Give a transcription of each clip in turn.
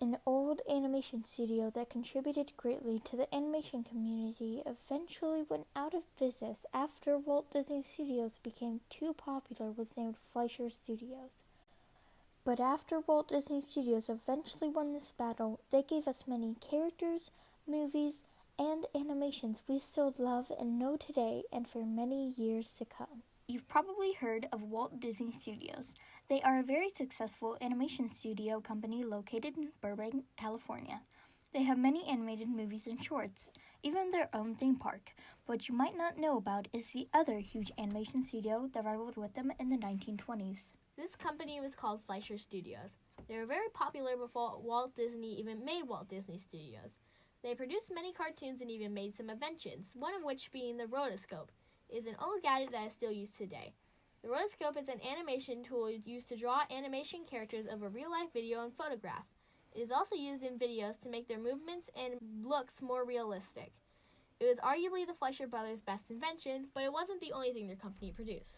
An old animation studio that contributed greatly to the animation community eventually went out of business after Walt Disney Studios became too popular was named Fleischer Studios. But after Walt Disney Studios eventually won this battle, they gave us many characters, movies, and animations we still love and know today and for many years to come. You've probably heard of Walt Disney Studios. They are a very successful animation studio company located in Burbank, California. They have many animated movies and shorts, even their own theme park. What you might not know about is the other huge animation studio that rivaled with them in the 1920s. This company was called Fleischer Studios. They were very popular before Walt Disney even made Walt Disney Studios. They produced many cartoons and even made some inventions, one of which being the rotoscope. It is an old gadget that is still used today. The rotoscope is an animation tool used to draw animation characters of a real-life video and photograph. It is also used in videos to make their movements and looks more realistic. It was arguably the Fleischer brothers' best invention, but it wasn't the only thing their company produced.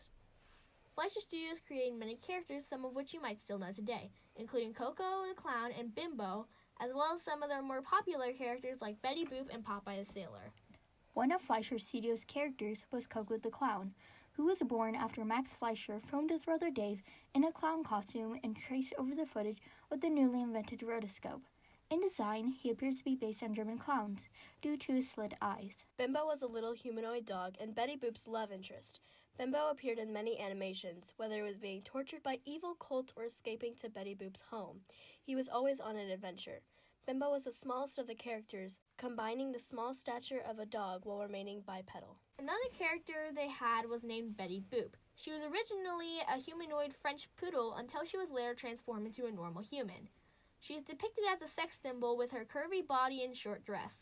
Fleischer Studios created many characters, some of which you might still know today, including Coco the Clown and Bimbo, as well as some of their more popular characters like Betty Boop and Popeye the Sailor. One of Fleischer Studios' characters was Coco the Clown, who was born after Max Fleischer filmed his brother Dave in a clown costume and traced over the footage with the newly invented rotoscope. In design, he appears to be based on German clowns, due to his slit eyes. Bimbo was a little humanoid dog and Betty Boop's love interest. Bimbo appeared in many animations, whether it was being tortured by evil cults or escaping to Betty Boop's home. He was always on an adventure. Bimbo was the smallest of the characters, combining the small stature of a dog while remaining bipedal. Another character they had was named Betty Boop. She was originally a humanoid French poodle until she was later transformed into a normal human. She is depicted as a sex symbol with her curvy body and short dress.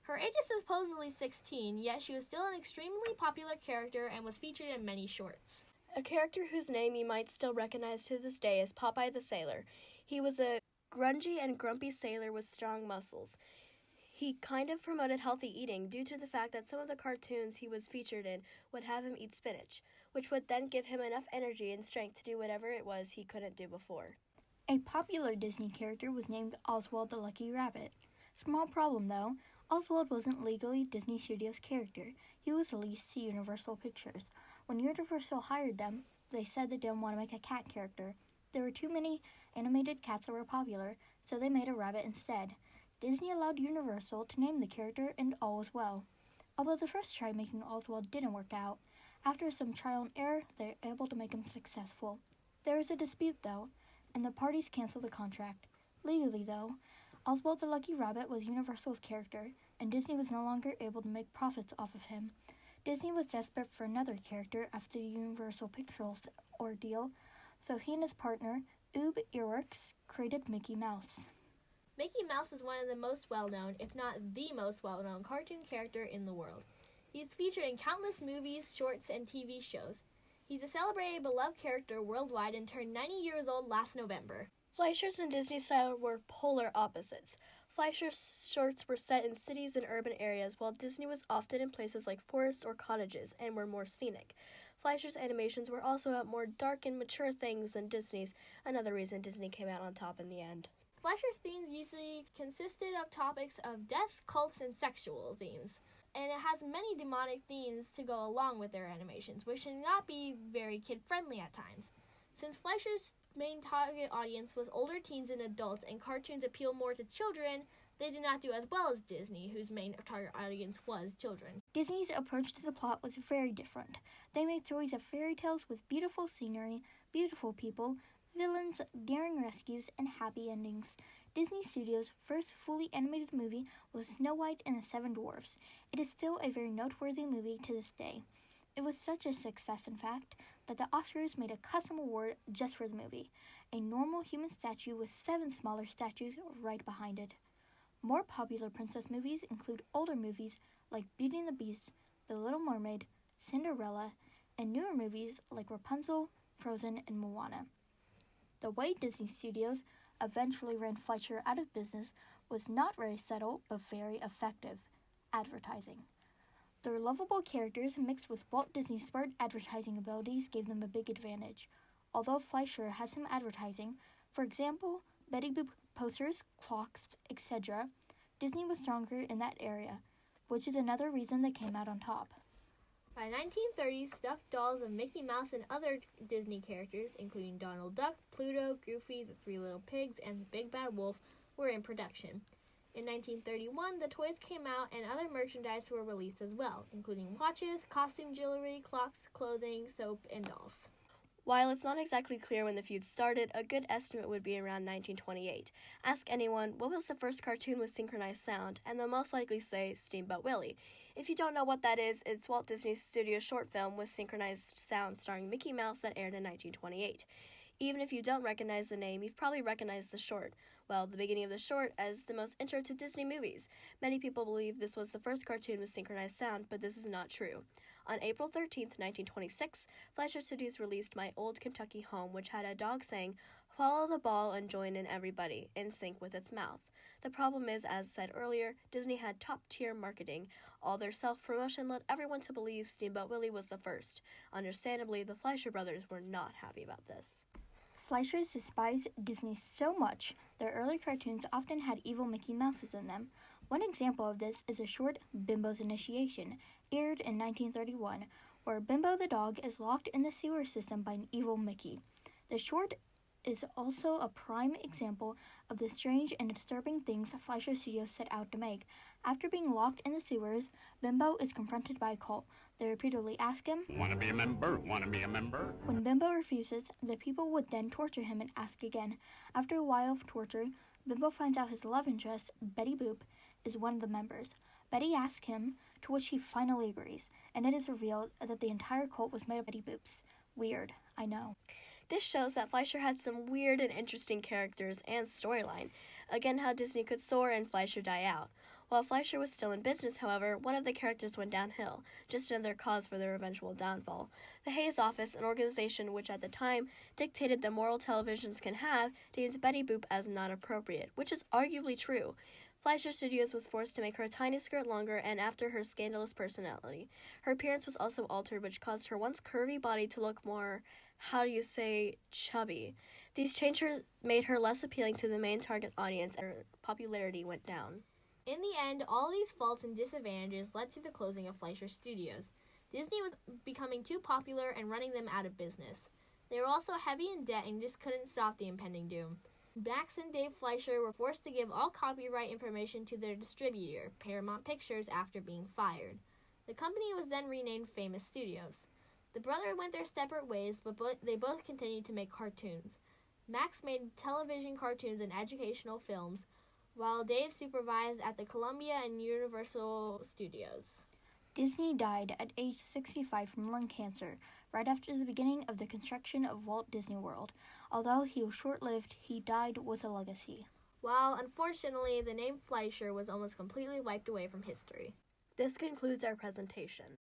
Her age is supposedly 16, yet she was still an extremely popular character and was featured in many shorts. A character whose name you might still recognize to this day is Popeye the Sailor. He was a grungy and grumpy sailor with strong muscles. He kind of promoted healthy eating due to the fact that some of the cartoons he was featured in would have him eat spinach, which would then give him enough energy and strength to do whatever it was he couldn't do before. A popular Disney character was named Oswald the Lucky Rabbit. Small problem though, Oswald wasn't legally Disney Studios' character. He was leased to Universal Pictures. When Universal hired them, they said they didn't want to make a cat character. There were too many animated cats that were popular, so they made a rabbit instead. Disney allowed Universal to name the character, and all was well. Although the first try making Oswald didn't work out, after some trial and error, they were able to make him successful. There was a dispute though, and the parties canceled the contract. Legally though, Oswald the Lucky Rabbit was Universal's character, and Disney was no longer able to make profits off of him. Disney was desperate for another character after the Universal Pictures ordeal, so he and his partner, Ube Earworks, created Mickey Mouse. Mickey Mouse is one of the most well-known, if not the most well-known, cartoon character in the world. He is featured in countless movies, shorts, and TV shows. He's a celebrated, beloved character worldwide and turned 90 years old last November. Fleischer's and Disney's style were polar opposites. Fleischer's shorts were set in cities and urban areas, while Disney was often in places like forests or cottages and were more scenic. Fleischer's animations were also about more dark and mature things than Disney's, another reason Disney came out on top in the end. Fleischer's themes usually consisted of topics of death, cults, and sexual themes. And it has many demonic themes to go along with their animations, which should not be very kid-friendly at times. Since Fleischer's main target audience was older teens and adults, and cartoons appeal more to children, they did not do as well as Disney, whose main target audience was children. Disney's approach to the plot was very different. They made stories of fairy tales with beautiful scenery, beautiful people, villains, daring rescues, and happy endings. Disney Studios' first fully animated movie was Snow White and the Seven Dwarfs. It is still a very noteworthy movie to this day. It was such a success, in fact, that the Oscars made a custom award just for the movie, a normal human statue with 7 smaller statues right behind it. More popular princess movies include older movies like Beauty and the Beast, The Little Mermaid, Cinderella, and newer movies like Rapunzel, Frozen, and Moana. The way Disney Studios eventually ran Fleischer out of business was not very subtle but very effective: advertising. Their lovable characters mixed with Walt Disney's smart advertising abilities gave them a big advantage. Although Fleischer has some advertising, for example, Betty Boop posters, clocks, etc., Disney was stronger in that area, which is another reason they came out on top. By 1930, stuffed dolls of Mickey Mouse and other Disney characters, including Donald Duck, Pluto, Goofy, the Three Little Pigs, and the Big Bad Wolf, were in production. In 1931, the toys came out and other merchandise were released as well, including watches, costume jewelry, clocks, clothing, soap, and dolls. While it's not exactly clear when the feud started, a good estimate would be around 1928. Ask anyone, what was the first cartoon with synchronized sound, and they'll most likely say Steamboat Willie. If you don't know what that is, it's Walt Disney Studios short film with synchronized sound starring Mickey Mouse that aired in 1928. Even if you don't recognize the name, you've probably recognized the short. Well, the beginning of the short as the most intro to Disney movies. Many people believe this was the first cartoon with synchronized sound, but this is not true. On April 13, 1926, Fleischer Studios released My Old Kentucky Home, which had a dog saying, "Follow the ball and join in everybody," in sync with its mouth. The problem is, as said earlier, Disney had top-tier marketing. All their self-promotion led everyone to believe Steamboat Willie was the first. Understandably, the Fleischer brothers were not happy about this. Fleischers despised Disney so much, their early cartoons often had evil Mickey Mouses in them. One example of this is a short, Bimbo's Initiation, aired in 1931, where Bimbo the dog is locked in the sewer system by an evil Mickey. The short is also a prime example of the strange and disturbing things Fleischer Studios set out to make. After being locked in the sewers, Bimbo is confronted by a cult. They repeatedly ask him, "Wanna be a member? Wanna be a member?" When Bimbo refuses, the people would then torture him and ask again. After a while of torture, Bimbo finds out his love interest, Betty Boop, is one of the members. Betty asks him, to which he finally agrees, and it is revealed that the entire cult was made of Betty Boops. Weird, I know. This shows that Fleischer had some weird and interesting characters and storyline. Again, how Disney could soar and Fleischer die out. While Fleischer was still in business, however, one of the characters went downhill, just another cause for their eventual downfall. The Hayes Office, an organization which at the time dictated the moral televisions can have, deemed Betty Boop as not appropriate, which is arguably true. Fleischer Studios was forced to make her tiny skirt longer and after her scandalous personality. Her appearance was also altered, which caused her once curvy body to look more, chubby. These changes made her less appealing to the main target audience and her popularity went down. In the end, all these faults and disadvantages led to the closing of Fleischer Studios. Disney was becoming too popular and running them out of business. They were also heavy in debt and just couldn't stop the impending doom. Max and Dave Fleischer were forced to give all copyright information to their distributor, Paramount Pictures, after being fired. The company was then renamed Famous Studios. The brothers went their separate ways, but they both continued to make cartoons. Max made television cartoons and educational films, while Dave supervised at the Columbia and Universal Studios. Disney died at age 65 from lung cancer, right after the beginning of the construction of Walt Disney World. Although he was short-lived, he died with a legacy. While, unfortunately, the name Fleischer was almost completely wiped away from history. This concludes our presentation.